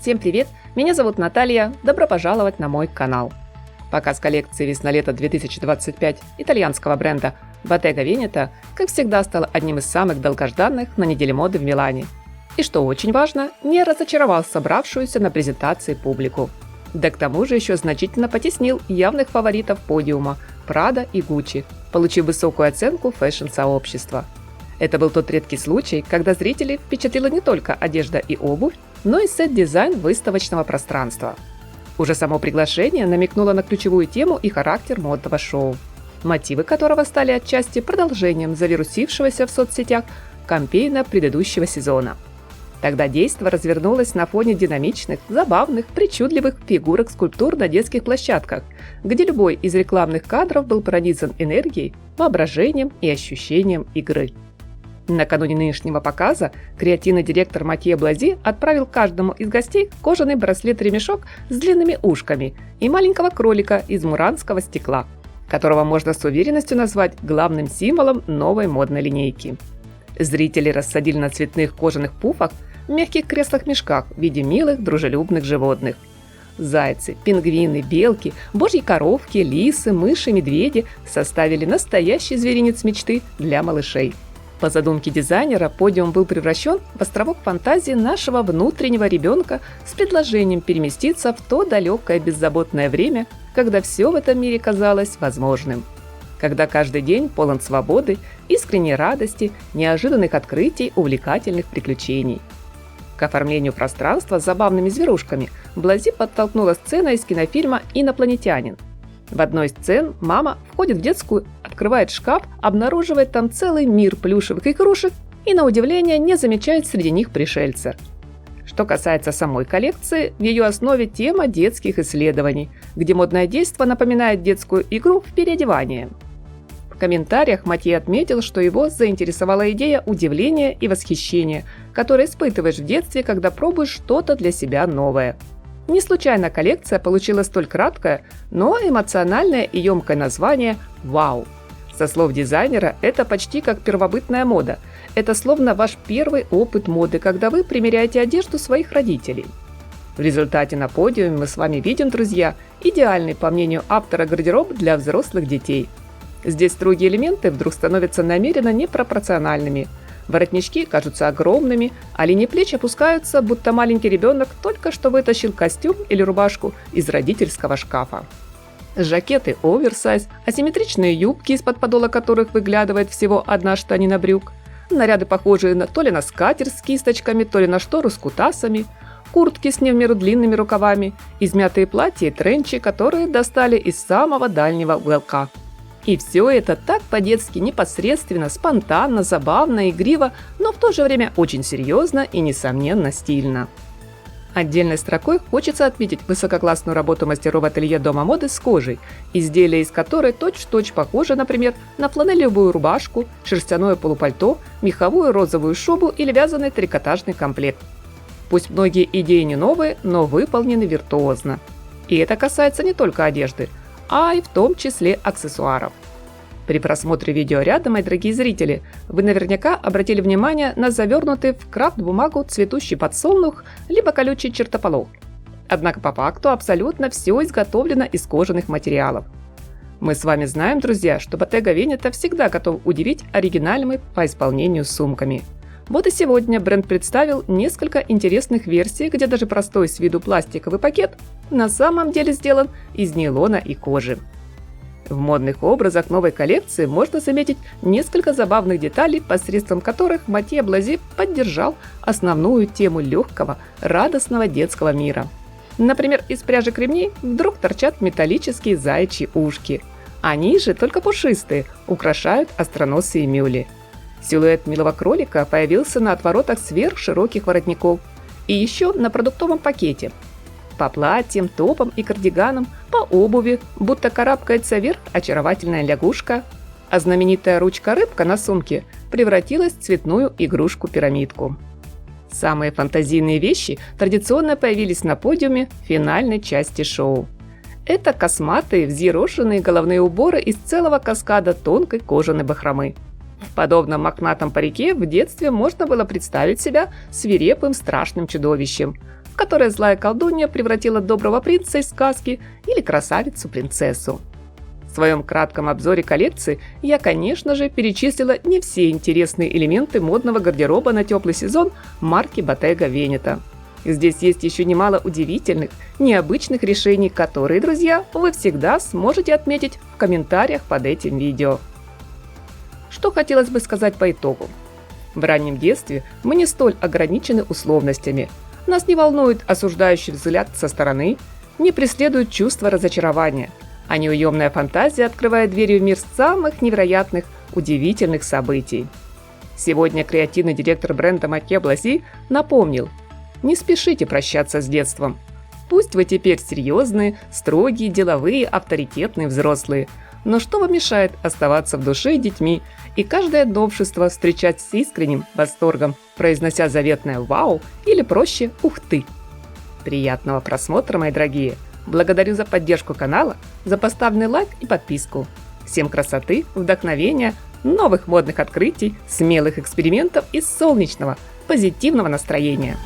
Всем привет! Меня зовут Наталья. Добро пожаловать на мой канал. Показ коллекции весна-лето 2025 итальянского бренда Bottega Veneta, как всегда, стал одним из самых долгожданных на неделе моды в Милане. И что очень важно, не разочаровал собравшуюся на презентации публику. Да к тому же еще значительно потеснил явных фаворитов подиума Prada и Gucci, получив высокую оценку фэшн-сообщества. Это был тот редкий случай, когда зрителей впечатлила не только одежда и обувь, но и сет-дизайн выставочного пространства. Уже само приглашение намекнуло на ключевую тему и характер модного шоу, мотивы которого стали отчасти продолжением завирусившегося в соцсетях кампейна предыдущего сезона. Тогда действо развернулось на фоне динамичных, забавных, причудливых фигурок скульптур на детских площадках, где любой из рекламных кадров был пронизан энергией, воображением и ощущением игры. Накануне нынешнего показа креативный директор Матье Блази отправил каждому из гостей кожаный браслет-ремешок с длинными ушками и маленького кролика из муранского стекла, которого можно с уверенностью назвать главным символом новой модной линейки. Зрители рассадили на цветных кожаных пуфах в мягких креслах-мешках в виде милых дружелюбных животных. Зайцы, пингвины, белки, божьи коровки, лисы, мыши, медведи составили настоящий зверинец мечты для малышей. По задумке дизайнера, подиум был превращен в островок фантазии нашего внутреннего ребенка с предложением переместиться в то далекое беззаботное время, когда все в этом мире казалось возможным. Когда каждый день полон свободы, искренней радости, неожиданных открытий, увлекательных приключений. К оформлению пространства с забавными зверушками Блази подтолкнула сцена из кинофильма «Инопланетянин». В одной из сцен мама входит в детскую, открывает шкаф, обнаруживает там целый мир плюшевых игрушек и, на удивление, не замечает среди них пришельца. Что касается самой коллекции, в ее основе тема детских исследований, где модное действо напоминает детскую игру в переодевание. В комментариях Матье отметил, что его заинтересовала идея удивления и восхищения, которое испытываешь в детстве, когда пробуешь что-то для себя новое. Не случайно коллекция получила столь краткое, но эмоциональное и емкое название «Вау». Со слов дизайнера, это почти как первобытная мода. Это словно ваш первый опыт моды, когда вы примеряете одежду своих родителей. В результате на подиуме мы с вами видим, друзья, идеальный, по мнению автора, гардероб для взрослых детей. Здесь строгие элементы вдруг становятся намеренно непропорциональными. Воротнички кажутся огромными, а линии плеч опускаются, будто маленький ребенок только что вытащил костюм или рубашку из родительского шкафа. Жакеты оверсайз, асимметричные юбки, из-под подола которых выглядывает всего одна штанина брюк, наряды, похожие то ли на скатерть с кисточками, то ли на штору с кутасами, куртки с не в меру длинными рукавами, измятые платья и тренчи, которые достали из самого дальнего уголка. И все это так по-детски непосредственно, спонтанно, забавно, игриво, но в то же время очень серьезно и, несомненно, стильно. Отдельной строкой хочется отметить высококлассную работу мастеров ателье Дома моды с кожей, изделие из которой точь-в-точь похоже, например, на фланелевую рубашку, шерстяное полупальто, меховую розовую шубу или вязаный трикотажный комплект. Пусть многие идеи не новые, но выполнены виртуозно. И это касается не только одежды, а и в том числе аксессуаров. При просмотре видеоряда, мои дорогие зрители, вы наверняка обратили внимание на завернутый в крафт-бумагу цветущий подсолнух либо колючий чертополох. Однако по факту абсолютно все изготовлено из кожаных материалов. Мы с вами знаем, друзья, что Bottega Veneta всегда готов удивить оригинальными по исполнению сумками. Вот и сегодня бренд представил несколько интересных версий, где даже простой с виду пластиковый пакет на самом деле сделан из нейлона и кожи. В модных образах новой коллекции можно заметить несколько забавных деталей, посредством которых Матье Блази поддержал основную тему легкого, радостного детского мира. Например, из пряжи кремней вдруг торчат металлические заячьи ушки. Они же, только пушистые, украшают остроносые мюли. Силуэт милого кролика появился на отворотах сверхшироких воротников и еще на продуктовом пакете. По платьям, топам и кардиганам, по обуви, будто карабкается вверх очаровательная лягушка, а знаменитая ручка-рыбка на сумке превратилась в цветную игрушку-пирамидку. Самые фантазийные вещи традиционно появились на подиуме финальной части шоу. Это косматые, взъерошенные головные уборы из целого каскада тонкой кожаной бахромы. В подобном мохнатом парике в детстве можно было представить себя свирепым страшным чудовищем. в которой злая колдунья превратила доброго принца из сказки или красавицу-принцессу. В своем кратком обзоре коллекции я, конечно же, перечислила не все интересные элементы модного гардероба на теплый сезон марки Bottega Veneta. Здесь есть еще немало удивительных, необычных решений, которые, друзья, вы всегда сможете отметить в комментариях под этим видео. Что хотелось бы сказать по итогу? В раннем детстве мы не столь ограничены условностями. Нас не волнует осуждающий взгляд со стороны, не преследует чувство разочарования, а неуемная фантазия открывает двери в мир самых невероятных, удивительных событий. Сегодня креативный директор бренда Mathieu Blazy напомнил: не спешите прощаться с детством. Пусть вы теперь серьезные, строгие, деловые, авторитетные взрослые, но что вам мешает оставаться в душе детьми и каждое новшество встречать с искренним восторгом, произнося заветное «Вау» или проще «Ух ты». Приятного просмотра, мои дорогие! Благодарю за поддержку канала, за поставленный лайк и подписку. Всем красоты, вдохновения, новых модных открытий, смелых экспериментов и солнечного, позитивного настроения!